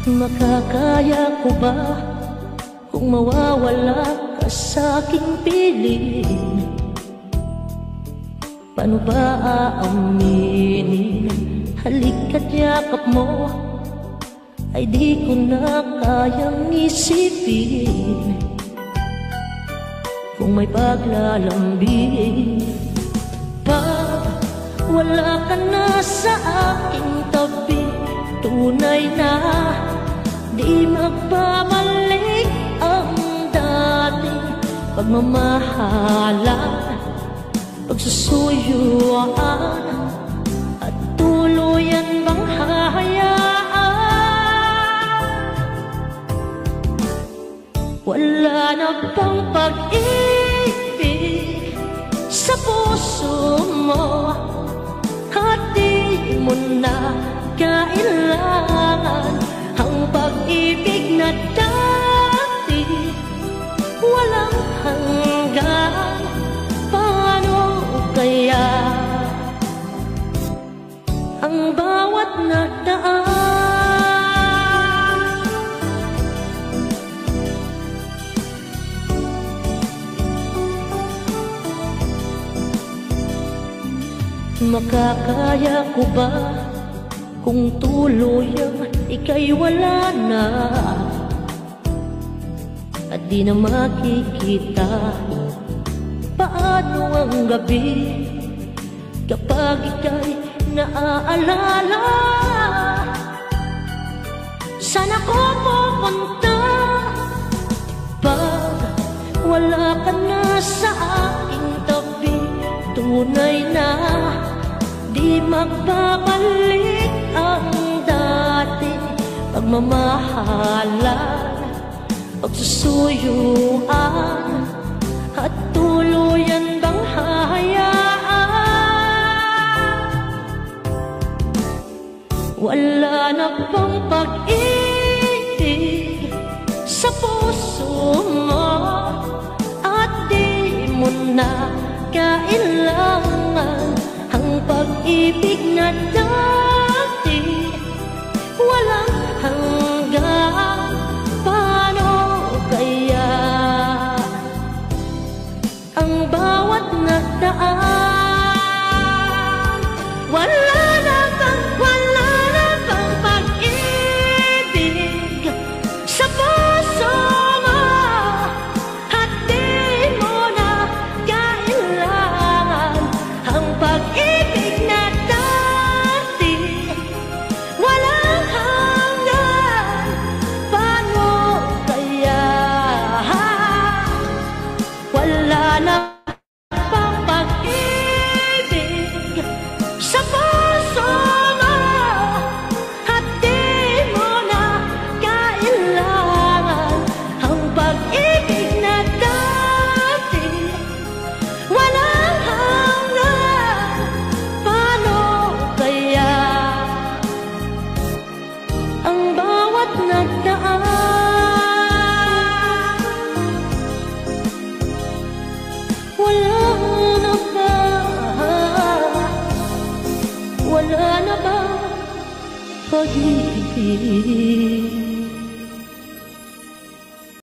Makakaya ko ba kung mawawala ka sa aking piling? Paano ba aaminin? Halika't yakap mo ay di ko na kayang isipin. Kung may paglalambing pag wala ka na sa aking tabi, tunay na di magbabalik ang dating pagmamahalan, pagsusuyuan, at tuluyan bang hahayaan? Wala na bang pag-ibig sa puso mo at di mo na kailangan ang pag-ibig na dati walang hanggan? Paano kaya ang bawat nagdaan? Makakaya ko ba kung tuluyang ika'y wala na at di na makikita? Paano ang gabi kapag ika'y naaalala? Saan ako pupunta pag wala ka na sa aking tabi? Tunay na di magbabalik ang dati pagmamahalan, pagsusuyuan, at tuluyan bang hahayaan? Wala na bang pag-ibig sa puso mo at di mo na kailangan ang pag-ibig na dati walang hanggan? Paano kaya ang bawat nagdaan? Wala na bang pag-ibig sa puso mo at di mo na kailangan ang pag-ibig na dati walang hanggan? Paano kaya wala na bang pag-ibig sa puso mo at di mo na kailangan ang pag-ibig na dati walang hanggan? Paano kaya ang bawat nagdaan? Wala na ba pag-ibig?